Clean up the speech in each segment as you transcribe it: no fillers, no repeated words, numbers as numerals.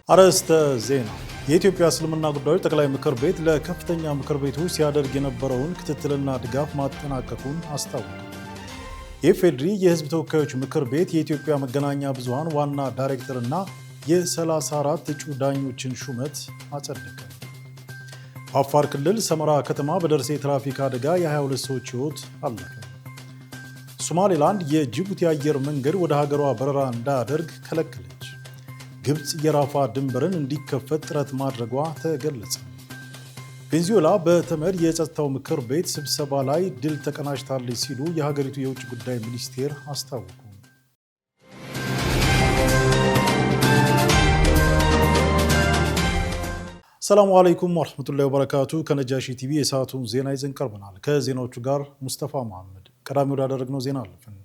አርዕስተ ዜና። የኢትዮጵያ እስልምና ጉዳዮች ጠቅላይ ምክር ቤት ለከፍተኛ ምክር ቤቶች ሲያደርግ የነበረውን ክትትልና ድጋፍ ማጠናቀቁን አስታወቀ። የኢፌዴሪ የሕዝብ ተወካዮች ምክር ቤት የኢትዮጵያ መገናኛ ብዙሃን ዋና ዳይሬክተርና የ34 እጩ ዳኞችን ሹመት አጸደቀ። በአፋር ክልል ሰመራ ከተማ በደረሰ የትራፊክ አደጋ የ22 ሰዎች ሕይወት አለፈ። ሶማሌላንድ የጅቡቲ አየር መንገድ ወደ ሀገሯ በረራ እንዳያደርግ ከለከለች። ግብፅ የራፋ ድንበርን እንዲከፈት ጥረት ማድረጓ ተገለጸ። ቬንዙዌላ በተመድ የጸጥታው ምክር ቤት ስብሰባ ላይ ድል ተቀናጅታለች ሲሉ የሀገሪቱ የውጭ ጉዳይ ሚኒስቴር አስታወቁ። ሰላሙ አለይኩም ወራህመቱላሂ ወበረካቱ። ከነጃሺ ቲቪ የሰዓቱን ዜና ይዘን ቀርበናል። ከዜናዎቹ ጋር ሙስጠፋ መሐመድ። ቀዳሚ ወዳደረግነው ዜና አለፍን።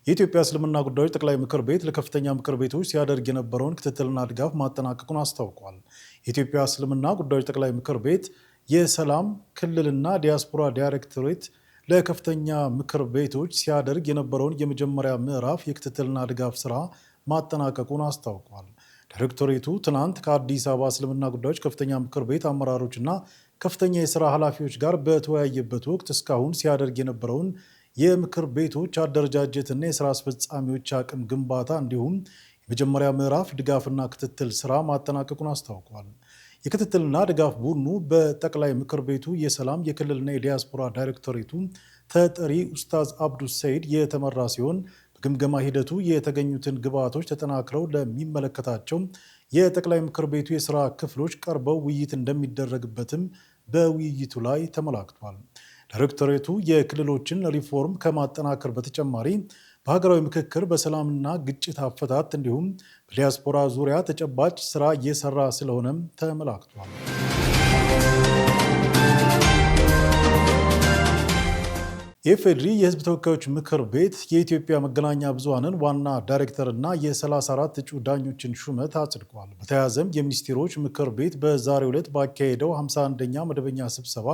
የኢትዮጵያ እስልምና ጉዳዮች ጠቅላይ ምክር ቤት ለከፍተኛ ምክር ቤቶች ሲያደርግ የነበረውን ክትትልና ድጋፍ ማጠናቀቁን አስታውቋል። የኢትዮጵያ እስልምና ጉዳዮች ጠቅላይ ምክር ቤት የሰላም ክልልና ዲያስፖራ ዳይሬክቶሬት ለከፍተኛ ምክር ቤቶች ሲያደርግ የነበረውን የመጀመሪያ ምዕራፍ የክትትልና ድጋፍ ስራ ማጠናቀቁን አስታውቋል። ዳይሬክቶሬቱ ትናንት ከአዲስ አበባ እስልምና ጉዳዮች ከፍተኛ ምክር ቤት አመራሮችና ከፍተኛ የስራ ኃላፊዎች ጋር በተወያየበት ወቅት እስካሁን ሲያደርግ የነበረውን የምክር ቤቶች አደረጃጀትና የስራ አስፈጻሚዎች አቅም ግንባታ እንዲሁም የመጀመሪያ ምዕራፍ ድጋፍና ክትትል ስራ ማጠናቀቁን አስታውቋል። የክትትልና ድጋፍ ቡድኑ በጠቅላይ ምክር ቤቱ የሰላም የክልልና የዲያስፖራ ዳይሬክቶሬቱ ተጠሪ ኡስታዝ አብዱ ሰይድ የተመራ ሲሆን በግምገማ ሂደቱ የተገኙትን ግብዓቶች ተጠናክረው ለሚመለከታቸው የጠቅላይ ምክር ቤቱ የስራ ክፍሎች ቀርበው ውይይት እንደሚደረግበትም በውይይቱ ላይ ተመላክቷል። ዳይሬክቶሬቱ የክልሎችን ሪፎርም ከማጠናከር በተጨማሪ በሀገራዊ ምክክር፣ በሰላምና ግጭት አፈታት እንዲሁም በዲያስፖራ ዙሪያ ተጨባጭ ስራ እየሰራ ስለሆነም ተመላክቷል። የኢፌዴሪ የሕዝብ ተወካዮች ምክር ቤት የኢትዮጵያ መገናኛ ብዙሃንን ዋና ዳይሬክተርና የ34 እጩ ዳኞችን ሹመት አጽድቋል። በተያያዘም የሚኒስትሮች ምክር ቤት በዛሬው ዕለት ባካሄደው 51ኛ መደበኛ ስብሰባ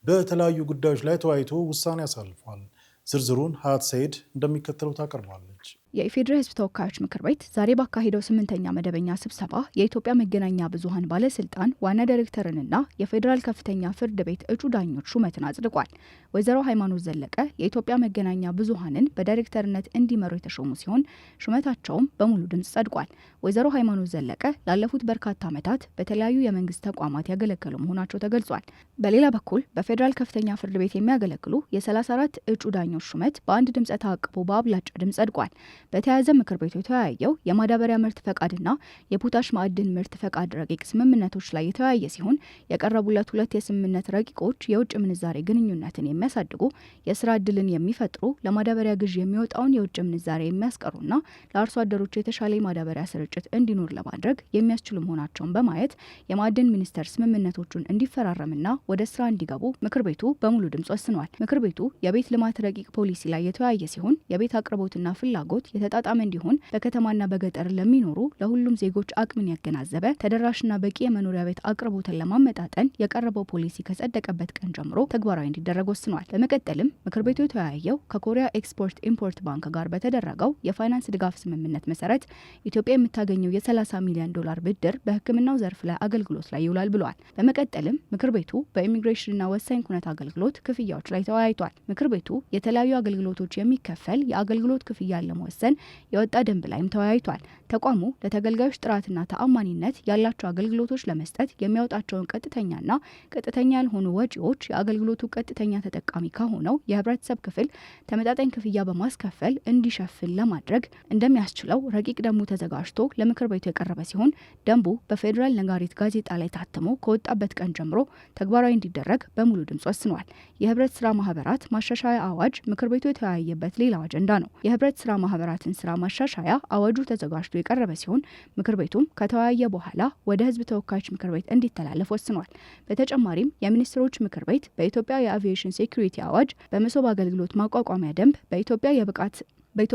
በተለያዩ ጉዳዮች ላይ ተወያይቶ ውሳኔ አሳልፏል። ዝርዝሩን ሀያት ሰይድ እንደሚከተለው ታቀርባለች። የኢፌዴሪ ሕዝብ ተወካዮች ምክር ቤት ዛሬ ባካሄደው 8ኛ መደበኛ ስብሰባ የኢትዮጵያ መገናኛ ብዙሃን ባለስልጣን ዋና ዳይሬክተርንና የፌዴራል ከፍተኛ ፍርድ ቤት እጩ ዳኞች ሹመትን አጽድቋል። ወይዘሮ ሃይማኖት ዘለቀ የኢትዮጵያ መገናኛ ብዙሃንን በዳይሬክተርነት እንዲመሩ የተሾሙ ሲሆን ሹመታቸውም በሙሉ ድምፅ ጸድቋል። ወይዘሮ ሃይማኖት ዘለቀ ላለፉት በርካታ ዓመታት በተለያዩ የመንግስት ተቋማት ያገለገሉ መሆናቸው ተገልጿል። በሌላ በኩል በፌዴራል ከፍተኛ ፍርድ ቤት የሚያገለግሉ የ34 እጩ ዳኞች ሹመት በአንድ ድምፅ ተአቅቦ በአብላጫ ድምፅ ጸድቋል። በተያያዘ ምክር ቤቱ የተወያየው የማዳበሪያ ምርት ፈቃድና የፖታሽ ማዕድን ምርት ፈቃድ ረቂቅ ስምምነቶች ላይ የተወያየ ሲሆን የቀረቡለት ሁለት የስምምነት ረቂቆች የውጭ ምንዛሬ ግንኙነትን የሚያሳድጉ፣ የስራ ዕድልን የሚፈጥሩ፣ ለማዳበሪያ ግዥ የሚወጣውን የውጭ ምንዛሬ የሚያስቀሩና ለአርሶ አደሮች የተሻለ የማዳበሪያ ስርጭት እንዲኖር ለማድረግ የሚያስችሉ መሆናቸውን በማየት የማዕድን ሚኒስቴር ስምምነቶቹን እንዲፈራረምና ወደ ስራ እንዲገቡ ምክር ቤቱ በሙሉ ድምፅ ወስኗል። ምክር ቤቱ የቤት ልማት ረቂቅ ፖሊሲ ላይ የተወያየ ሲሆን የቤት አቅርቦትና ፍላጎት የተጣጣመ እንዲሆን በከተማና በገጠር ለሚኖሩ ለሁሉም ዜጎች አቅምን ያገናዘበ ተደራሽና በቂ የመኖሪያ ቤት አቅርቦትን ለማመጣጠን የቀረበው ፖሊሲ ከጸደቀበት ቀን ጀምሮ ተግባራዊ እንዲደረግ ወስኗል። በመቀጠልም ምክር ቤቱ የተወያየው ከኮሪያ ኤክስፖርት ኢምፖርት ባንክ ጋር በተደረገው የፋይናንስ ድጋፍ ስምምነት መሰረት ኢትዮጵያ የምታገኘው የ30 ሚሊዮን ዶላር ብድር በሕክምናው ዘርፍ ላይ አገልግሎት ላይ ይውላል ብሏል። በመቀጠልም ምክር ቤቱ በኢሚግሬሽንና ወሳኝ ኩነት አገልግሎት ክፍያዎች ላይ ተወያይቷል። ምክር ቤቱ የተለያዩ አገልግሎቶች የሚከፈል የአገልግሎት ክፍያ ለመወሰን የወጣ ደንብ ላይም ተወያይቷል። ተቋሙ ለተገልጋዮች ጥራትና ተአማኒነት ያላቸው አገልግሎቶች ለመስጠት የሚያወጣቸውን ቀጥተኛና ቀጥተኛ ያልሆኑ ወጪዎች የአገልግሎቱ ቀጥተኛ ተጠቃሚ ከሆነው የህብረተሰብ ክፍል ተመጣጣኝ ክፍያ በማስከፈል እንዲሸፍን ለማድረግ እንደሚያስችለው ረቂቅ ደንቡ ተዘጋጅቶ ለምክር ቤቱ የቀረበ ሲሆን ደንቡ በፌዴራል ነጋሪት ጋዜጣ ላይ ታትሞ ከወጣበት ቀን ጀምሮ ተግባራዊ እንዲደረግ በሙሉ ድምፅ ወስኗል። የህብረት ስራ ማህበራት ማሻሻያ አዋጅ ምክር ቤቱ የተወያየበት ሌላው አጀንዳ ነው። የህብረት ስራ ማህበራትን ስራ ማሻሻያ አዋጁ ተዘጋጅቶ የቀረበ ሲሆን ምክር ቤቱም ከተወያየ በኋላ ወደ ህዝብ ተወካዮች ምክር ቤት እንዲተላለፍ ወስኗል። በተጨማሪም የሚኒስትሮች ምክር ቤት በኢትዮጵያ የአቪዬሽን ሴኩሪቲ አዋጅ፣ በመሶብ አገልግሎት ማቋቋሚያ ደንብ፣ በኢትዮጵያ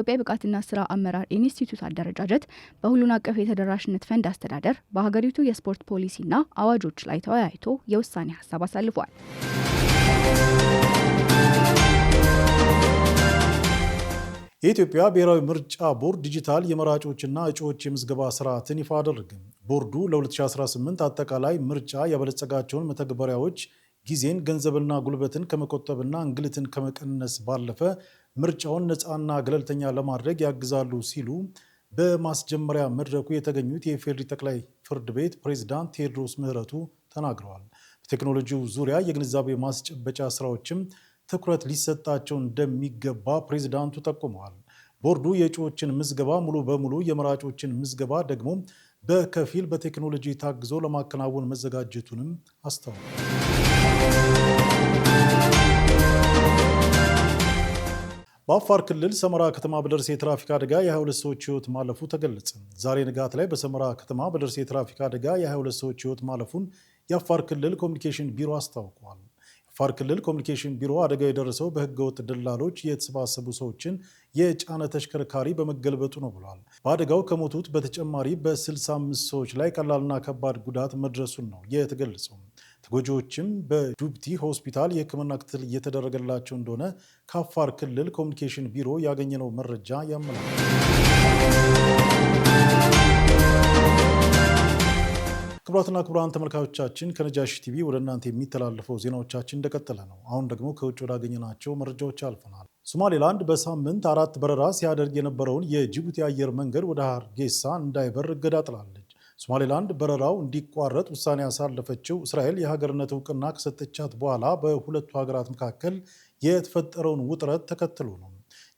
የብቃትና ስራ አመራር ኢንስቲትዩት አደረጃጀት፣ በሁሉን አቀፍ የተደራሽነት ፈንድ አስተዳደር፣ በሀገሪቱ የስፖርት ፖሊሲና አዋጆች ላይ ተወያይቶ የውሳኔ ሀሳብ አሳልፏል። የኢትዮጵያ ብሔራዊ ምርጫ ቦርድ ዲጂታል የመራጮችና እጩዎች የምዝገባ ስርዓትን ይፋ አደረገ። ቦርዱ ለ2018 አጠቃላይ ምርጫ ያበለጸጋቸውን መተግበሪያዎች ጊዜን፣ ገንዘብና ጉልበትን ከመቆጠብና እንግልትን ከመቀነስ ባለፈ ምርጫውን ነፃና ገለልተኛ ለማድረግ ያግዛሉ ሲሉ በማስጀመሪያ መድረኩ የተገኙት የኢፌዴሪ ጠቅላይ ፍርድ ቤት ፕሬዝዳንት ቴዎድሮስ ምህረቱ ተናግረዋል። በቴክኖሎጂው ዙሪያ የግንዛቤ ማስጨበጫ ስራዎችም ትኩረት ሊሰጣቸው እንደሚገባ ፕሬዝዳንቱ ጠቁመዋል። ቦርዱ የእጩዎችን ምዝገባ ሙሉ በሙሉ የመራጮችን ምዝገባ ደግሞ በከፊል በቴክኖሎጂ ታግዞ ለማከናወን መዘጋጀቱንም አስታውቋል። በአፋር ክልል ሰመራ ከተማ በደረሰ የትራፊክ አደጋ የ22 ሰዎች ሕይወት ማለፉ ተገለጸ። ዛሬ ንጋት ላይ በሰመራ ከተማ በደረሰ የትራፊክ አደጋ የ22 ሰዎች ሕይወት ማለፉን የአፋር ክልል ኮሚኒኬሽን ቢሮ አስታውቋል። የአፋር ክልል ኮሚኒኬሽን ቢሮ አደጋው የደረሰው በህገወጥ ደላሎች የተሰባሰቡ ሰዎችን የጫነ ተሽከርካሪ በመገልበጡ ነው ብሏል። በአደጋው ከሞቱት በተጨማሪ በ65 ሰዎች ላይ ቀላልና ከባድ ጉዳት መድረሱን ነው የተገለጸው። ተጎጂዎችም በዱብቲ ሆስፒታል የሕክምና ክትትል እየተደረገላቸው እንደሆነ ከአፋር ክልል ኮሚኒኬሽን ቢሮ ያገኘነው መረጃ ያመለክታል። ክቡራትና ክቡራን ተመልካቾቻችን ከነጃሺ ቲቪ ወደ እናንተ የሚተላለፈው ዜናዎቻችን እንደቀጠለ ነው። አሁን ደግሞ ከውጭ ወዳገኘናቸው መረጃዎች አልፈናል። ሶማሌላንድ በሳምንት 4 በረራ ሲያደርግ የነበረውን የጅቡቲ አየር መንገድ ወደ ሀርጌሳ እንዳይበር እገዳ ጥላለች። ሶማሌላንድ በረራው እንዲቋረጥ ውሳኔ ያሳለፈችው እስራኤል የሀገርነት እውቅና ከሰጠቻት በኋላ በሁለቱ ሀገራት መካከል የተፈጠረውን ውጥረት ተከትሎ ነው።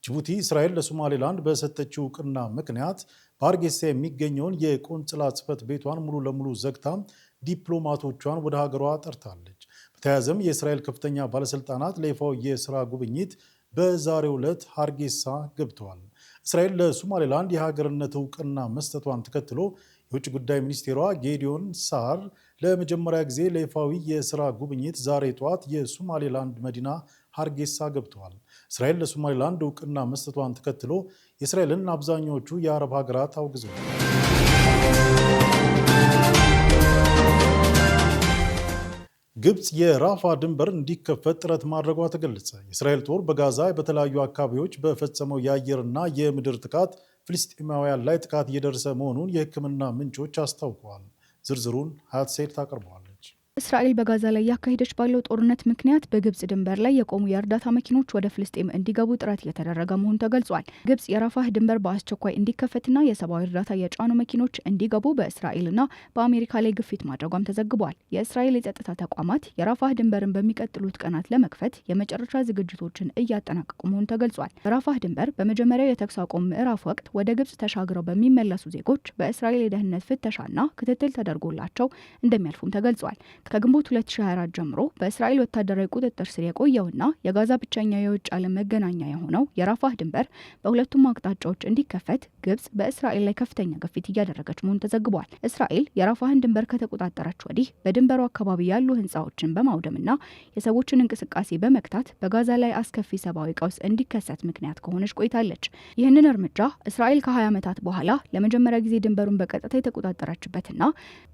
ጅቡቲ እስራኤል ለሶማሌላንድ በሰጠችው እውቅና ምክንያት በሀርጌሳ የሚገኘውን የቆንጽላ ጽሕፈት ቤቷን ሙሉ ለሙሉ ዘግታ ዲፕሎማቶቿን ወደ ሀገሯ ጠርታለች። በተያያዘም የእስራኤል ከፍተኛ ባለስልጣናት ለይፋው የስራ ጉብኝት በዛሬው ዕለት ሀርጌሳ ገብተዋል። እስራኤል ለሶማሌላንድ የሀገርነት እውቅና መስጠቷን ተከትሎ የውጭ ጉዳይ ሚኒስቴሯ ጌዲዮን ሳር ለመጀመሪያ ጊዜ ለይፋዊ የስራ ጉብኝት ዛሬ ጠዋት የሶማሌላንድ መዲና ሀርጌሳ ገብተዋል። እስራኤል ለሶማሌላንድ እውቅና መስጠቷን ተከትሎ የእስራኤልን አብዛኞቹ የአረብ ሀገራት አውግዘዋል። ግብፅ የራፋ ድንበር እንዲከፈት ጥረት ማድረጓ ተገለጸ። የእስራኤል ጦር በጋዛ በተለያዩ አካባቢዎች በፈጸመው የአየርና የምድር ጥቃት ፍልስጤማውያን ላይ ጥቃት እየደረሰ መሆኑን የሕክምና ምንጮች አስታውቀዋል። ዝርዝሩን ሀያት ሰይድ ታቀርበዋለች። እስራኤል በጋዛ ላይ ያካሄደች ባለው ጦርነት ምክንያት በግብጽ ድንበር ላይ የቆሙ የእርዳታ መኪኖች ወደ ፍልስጤም እንዲገቡ ጥረት እየተደረገ መሆኑ ተገልጿል። ግብጽ የራፋህ ድንበር በአስቸኳይ እንዲከፈትና የሰብአዊ እርዳታ የጫኑ መኪኖች እንዲገቡ በእስራኤልና በአሜሪካ ላይ ግፊት ማድረጓም ተዘግቧል። የእስራኤል የጸጥታ ተቋማት የራፋህ ድንበርን በሚቀጥሉት ቀናት ለመክፈት የመጨረሻ ዝግጅቶችን እያጠናቀቁ መሆኑ ተገልጿል። በራፋህ ድንበር በመጀመሪያው የተኩስ አቁም ምዕራፍ ወቅት ወደ ግብጽ ተሻግረው በሚመለሱ ዜጎች በእስራኤል የደህንነት ፍተሻና ክትትል ተደርጎላቸው እንደሚያልፉም ተገልጿል። ከግንቦት 2024 ጀምሮ በእስራኤል ወታደራዊ ቁጥጥር ስር የቆየውና የጋዛ ብቸኛው የውጭ ዓለም መገናኛ የሆነው የራፋህ ድንበር በሁለቱም አቅጣጫዎች እንዲከፈት ግብጽ በእስራኤል ላይ ከፍተኛ ግፊት እያደረገች መሆኑ ተዘግቧል። እስራኤል የራፋህን ድንበር ከተቆጣጠረች ወዲህ በድንበሩ አካባቢ ያሉ ሕንፃዎችን በማውደምና የሰዎችን እንቅስቃሴ በመክታት በጋዛ ላይ አስከፊ ሰብአዊ ቀውስ እንዲከሰት ምክንያት ከሆነች ቆይታለች። ይህንን እርምጃ እስራኤል ከ20 ዓመታት በኋላ ለመጀመሪያ ጊዜ ድንበሩን በቀጥታ የተቆጣጠረችበትና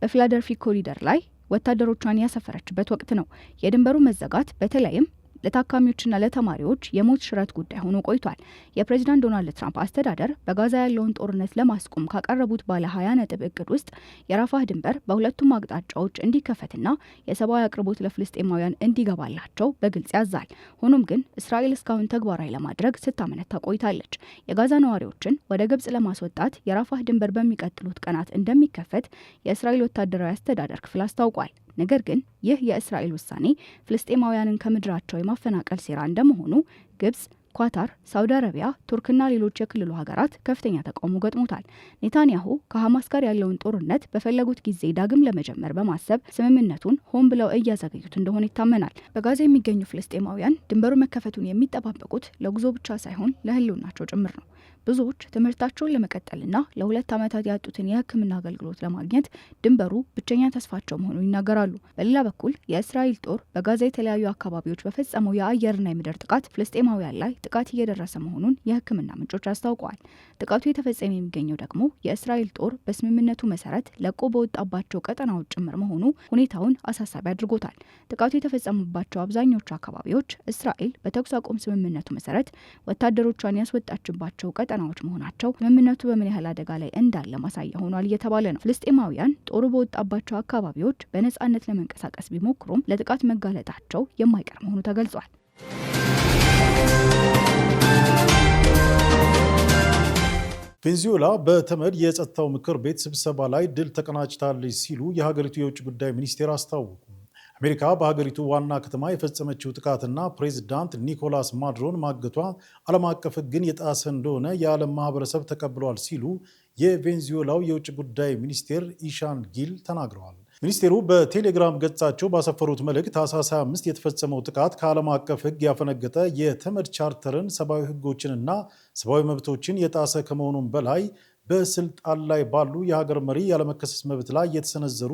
በፊላደልፊ ኮሪደር ላይ ወታደሮቿን ያሰፈረችበት ወቅት ነው። የድንበሩ መዘጋት በተለይም ለታካሚዎችና ለተማሪዎች የሞት ሽረት ጉዳይ ሆኖ ቆይቷል። የፕሬዚዳንት ዶናልድ ትራምፕ አስተዳደር በጋዛ ያለውን ጦርነት ለማስቆም ካቀረቡት ባለ 20 ነጥብ እቅድ ውስጥ የራፋህ ድንበር በሁለቱም አቅጣጫዎች እንዲከፈትና የሰብአዊ አቅርቦት ለፍልስጤማውያን እንዲገባላቸው በግልጽ ያዛል። ሆኖም ግን እስራኤል እስካሁን ተግባራዊ ለማድረግ ስታመነታ ቆይታለች። የጋዛ ነዋሪዎችን ወደ ግብጽ ለማስወጣት የራፋህ ድንበር በሚቀጥሉት ቀናት እንደሚከፈት የእስራኤል ወታደራዊ አስተዳደር ክፍል አስታውቋል። ነገር ግን ይህ የእስራኤል ውሳኔ ፍልስጤማውያንን ከምድራቸው የማፈናቀል ሴራ እንደመሆኑ ግብጽ፣ ኳታር፣ ሳውዲ አረቢያ፣ ቱርክና ሌሎች የክልሉ ሀገራት ከፍተኛ ተቃውሞ ገጥሞታል። ኔታንያሁ ከሐማስ ጋር ያለውን ጦርነት በፈለጉት ጊዜ ዳግም ለመጀመር በማሰብ ስምምነቱን ሆን ብለው እያዘገዩት እንደሆነ ይታመናል። በጋዛ የሚገኙ ፍልስጤማውያን ድንበሩ መከፈቱን የሚጠባበቁት ለጉዞ ብቻ ሳይሆን ለሕልውናቸው ጭምር ነው። ብዙዎች ትምህርታቸውን ለመቀጠልና ለ2 ዓመታት ያጡትን የሕክምና አገልግሎት ለማግኘት ድንበሩ ብቸኛ ተስፋቸው መሆኑን ይናገራሉ። በሌላ በኩል የእስራኤል ጦር በጋዛ የተለያዩ አካባቢዎች በፈጸመው የአየርና የምድር ጥቃት ፍልስጤማውያን ላይ ጥቃት እየደረሰ መሆኑን የሕክምና ምንጮች አስታውቀዋል። ጥቃቱ የተፈጸመ የሚገኘው ደግሞ የእስራኤል ጦር በስምምነቱ መሰረት ለቆ በወጣባቸው ቀጠናዎች ጭምር መሆኑ ሁኔታውን አሳሳቢ አድርጎታል። ጥቃቱ የተፈጸመባቸው አብዛኞቹ አካባቢዎች እስራኤል በተኩስ አቁም ስምምነቱ መሰረት ወታደሮቿን ያስወጣችባቸው ቀጠናዎች መሆናቸው ስምምነቱ በምን ያህል አደጋ ላይ እንዳለ ማሳያ ሆኗል እየተባለ ነው። ፍልስጤማውያን ጦሩ በወጣባቸው አካባቢዎች በነጻነት ለመንቀሳቀስ ቢሞክሩም ለጥቃት መጋለጣቸው የማይቀር መሆኑ ተገልጿል። ቬንዙዌላ በተመድ የጸጥታው ምክር ቤት ስብሰባ ላይ ድል ተቀናጅታለች ሲሉ የሀገሪቱ የውጭ ጉዳይ ሚኒስቴር አስታወቁ። አሜሪካ በሀገሪቱ ዋና ከተማ የፈጸመችው ጥቃትና ፕሬዚዳንት ኒኮላስ ማዱሮን ማገቷ ዓለም አቀፍ ሕግን የጣሰ እንደሆነ የዓለም ማህበረሰብ ተቀብሏል ሲሉ የቬንዙዌላው የውጭ ጉዳይ ሚኒስቴር ኢሻን ጊል ተናግረዋል። ሚኒስቴሩ በቴሌግራም ገጻቸው ባሰፈሩት መልእክት ታህሳስ 25 የተፈጸመው ጥቃት ከዓለም አቀፍ ሕግ ያፈነገጠ የተመድ ቻርተርን፣ ሰብአዊ ሕጎችንና ሰብአዊ መብቶችን የጣሰ ከመሆኑም በላይ በስልጣን ላይ ባሉ የሀገር መሪ ያለመከሰስ መብት ላይ የተሰነዘሩ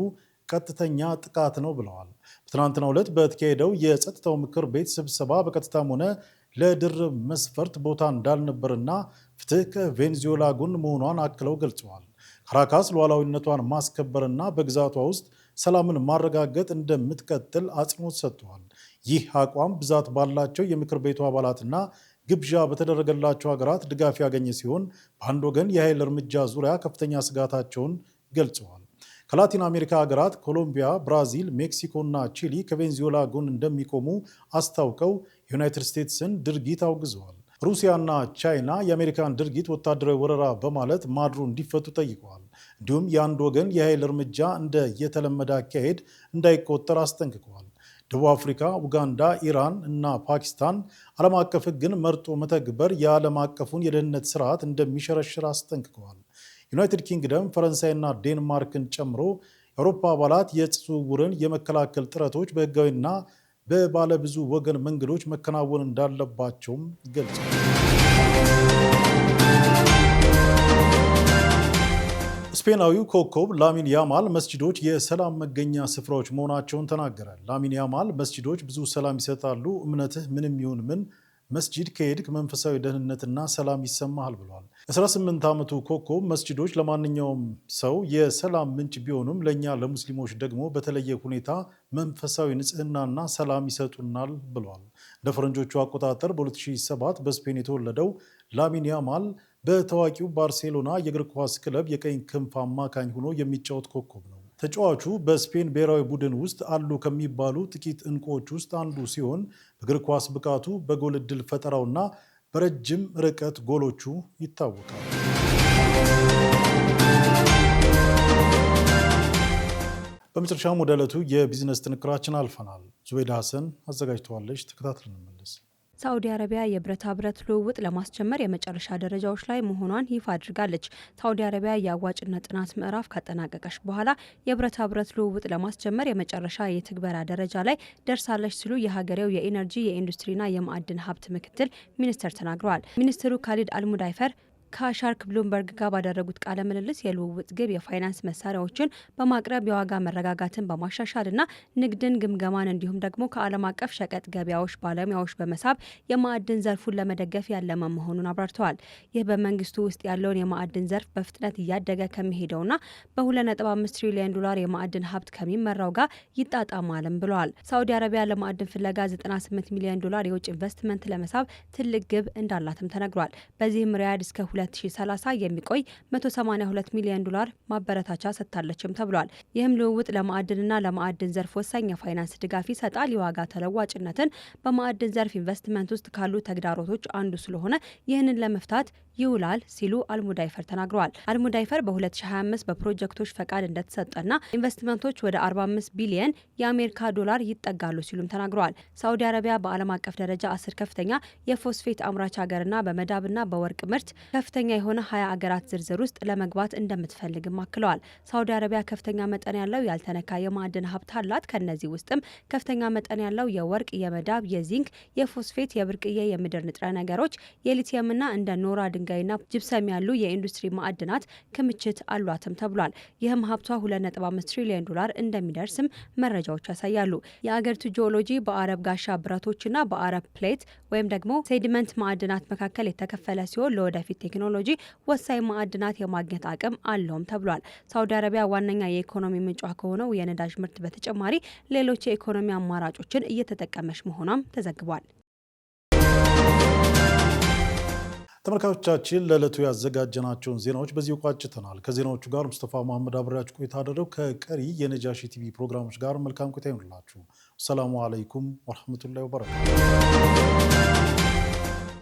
ቀጥተኛ ጥቃት ነው ብለዋል። በትናንትናው ዕለት በተካሄደው የጸጥታው ምክር ቤት ስብሰባ በቀጥታም ሆነ ለድርብ መስፈርት ቦታ እንዳልነበርና ፍትህ ከቬንዙዌላ ጎን መሆኗን አክለው ገልጸዋል። ካራካስ ሉዓላዊነቷን ማስከበርና በግዛቷ ውስጥ ሰላምን ማረጋገጥ እንደምትቀጥል አጽንኦት ሰጥተዋል። ይህ አቋም ብዛት ባላቸው የምክር ቤቱ አባላትና ግብዣ በተደረገላቸው ሀገራት ድጋፍ ያገኘ ሲሆን በአንድ ወገን የኃይል እርምጃ ዙሪያ ከፍተኛ ስጋታቸውን ገልጸዋል። ከላቲን አሜሪካ ሀገራት ኮሎምቢያ፣ ብራዚል፣ ሜክሲኮ እና ቺሊ ከቬንዙዌላ ጎን እንደሚቆሙ አስታውቀው የዩናይትድ ስቴትስን ድርጊት አውግዘዋል። ሩሲያና ቻይና የአሜሪካን ድርጊት ወታደራዊ ወረራ በማለት ማዱሮ እንዲፈቱ ጠይቀዋል። እንዲሁም የአንድ ወገን የኃይል እርምጃ እንደ የተለመደ አካሄድ እንዳይቆጠር አስጠንቅቀዋል። ደቡብ አፍሪካ፣ ኡጋንዳ፣ ኢራን እና ፓኪስታን ዓለም አቀፍ ሕግን መርጦ መተግበር የዓለም አቀፉን የደህንነት ስርዓት እንደሚሸረሽር አስጠንቅቀዋል። ዩናይትድ ኪንግደም፣ ፈረንሳይና ዴንማርክን ጨምሮ የአውሮፓ አባላት የዕፅ ዝውውርን የመከላከል ጥረቶች በህጋዊና በባለብዙ ወገን መንገዶች መከናወን እንዳለባቸውም ገልጸዋል። ስፔናዊው ኮከብ ላሚን ያማል መስጂዶች የሰላም መገኛ ስፍራዎች መሆናቸውን ተናገረ። ላሚን ያማል መስጂዶች ብዙ ሰላም ይሰጣሉ፣ እምነትህ ምንም ይሁን ምን መስጂድ ከሄድክ መንፈሳዊ ደህንነትና ሰላም ይሰማሃል ብሏል። 18 ዓመቱ ኮከብ መስጂዶች ለማንኛውም ሰው የሰላም ምንጭ ቢሆኑም ለእኛ ለሙስሊሞች ደግሞ በተለየ ሁኔታ መንፈሳዊ ንጽህናና ሰላም ይሰጡናል ብሏል። እንደ ፈረንጆቹ አቆጣጠር በ2007 በስፔን የተወለደው ላሚን ያማል በታዋቂው ባርሴሎና የእግር ኳስ ክለብ የቀኝ ክንፍ አማካኝ ሆኖ የሚጫወት ኮከብ ነው። ተጫዋቹ በስፔን ብሔራዊ ቡድን ውስጥ አሉ ከሚባሉ ጥቂት እንቁዎች ውስጥ አንዱ ሲሆን በእግር ኳስ ብቃቱ፣ በጎል ዕድል ፈጠራውና በረጅም ርቀት ጎሎቹ ይታወቃል። በመጨረሻም ወደ ዕለቱ የቢዝነስ ጥንቅራችን አልፈናል። ዙቤዳ ሀሰን አዘጋጅተዋለች። ተከታትለን እንመለስ። ሳዑዲ አረቢያ የብረታ ብረት ልውውጥ ለማስጀመር የመጨረሻ ደረጃዎች ላይ መሆኗን ይፋ አድርጋለች። ሳዑዲ አረቢያ የአዋጭነት ጥናት ምዕራፍ ካጠናቀቀች በኋላ የብረታ ብረት ልውውጥ ለማስጀመር የመጨረሻ የትግበራ ደረጃ ላይ ደርሳለች ሲሉ የሀገሬው የኢነርጂ የኢንዱስትሪና የማዕድን ሀብት ምክትል ሚኒስትር ተናግረዋል። ሚኒስትሩ ካሊድ አልሙዳይፈር ከሻርክ ብሉምበርግ ጋር ባደረጉት ቃለ ምልልስ የልውውጥ ግብ የፋይናንስ መሳሪያዎችን በማቅረብ የዋጋ መረጋጋትን በማሻሻልና ንግድን፣ ግምገማን እንዲሁም ደግሞ ከዓለም አቀፍ ሸቀጥ ገበያዎች ባለሙያዎች በመሳብ የማዕድን ዘርፉን ለመደገፍ ያለመ መሆኑን አብራርተዋል። ይህ በመንግስቱ ውስጥ ያለውን የማዕድን ዘርፍ በፍጥነት እያደገ ከሚሄደውና በ2.5 ትሪሊዮን ዶላር የማዕድን ሀብት ከሚመራው ጋር ይጣጣማልም ብለዋል። ሳዑዲ አረቢያ ለማዕድን ፍለጋ 98 ሚሊዮን ዶላር የውጭ ኢንቨስትመንት ለመሳብ ትልቅ ግብ እንዳላትም ተነግሯል። በዚህም ሪያድ እስከ 2030 የሚቆይ 182 ሚሊዮን ዶላር ማበረታቻ ሰጥታለችም ተብሏል። ይህም ልውውጥ ለማዕድንና ለማዕድን ዘርፍ ወሳኝ የፋይናንስ ድጋፍ ይሰጣል፣ የዋጋ ተለዋጭነትን በማዕድን ዘርፍ ኢንቨስትመንት ውስጥ ካሉ ተግዳሮቶች አንዱ ስለሆነ ይህንን ለመፍታት ይውላል ሲሉ አልሙዳይፈር ተናግረዋል። አልሙዳይፈር በ2025 በፕሮጀክቶች ፈቃድ እንደተሰጠና ኢንቨስትመንቶች ወደ 45 ቢሊየን የአሜሪካ ዶላር ይጠጋሉ ሲሉም ተናግረዋል። ሳዑዲ አረቢያ በዓለም አቀፍ ደረጃ 10 ከፍተኛ የፎስፌት አምራች ሀገርና በመዳብና በወርቅ ምርት ከፍተኛ የሆነ 20 አገራት ዝርዝር ውስጥ ለመግባት እንደምትፈልግም አክለዋል። ሳዑዲ አረቢያ ከፍተኛ መጠን ያለው ያልተነካ የማዕድን ሀብት አላት። ከነዚህ ውስጥም ከፍተኛ መጠን ያለው የወርቅ፣ የመዳብ፣ የዚንክ፣ የፎስፌት፣ የብርቅዬ የምድር ንጥረ ነገሮች፣ የሊቲየምና እንደ ኖራ ድንጋይና ጅብሰም ያሉ የኢንዱስትሪ ማዕድናት ክምችት አሏትም ተብሏል። ይህም ሀብቷ 2.5 ትሪሊዮን ዶላር እንደሚደርስም መረጃዎች ያሳያሉ። የአገሪቱ ጂኦሎጂ በአረብ ጋሻ ብረቶችና በአረብ ፕሌት ወይም ደግሞ ሴዲመንት ማዕድናት መካከል የተከፈለ ሲሆን ለወደፊት ቴክኖሎጂ ወሳኝ ማዕድናት የማግኘት አቅም አለውም ተብሏል። ሳዑዲ አረቢያ ዋነኛ የኢኮኖሚ ምንጯ ከሆነው የነዳጅ ምርት በተጨማሪ ሌሎች የኢኮኖሚ አማራጮችን እየተጠቀመች መሆኗም ተዘግቧል። ተመልካቾቻችን ለዕለቱ ያዘጋጀናቸውን ዜናዎች በዚህ ቋጭተናል። ከዜናዎቹ ጋር ሙስጠፋ መሐመድ አብሬያችሁ ቆይታ አደረግኩ። ከቀሪ የነጃሺ ቲቪ ፕሮግራሞች ጋር መልካም ቆይታ ይሁንላችሁ። ሰላሙ አለይኩም ወራህመቱላሂ ወበረካቱ።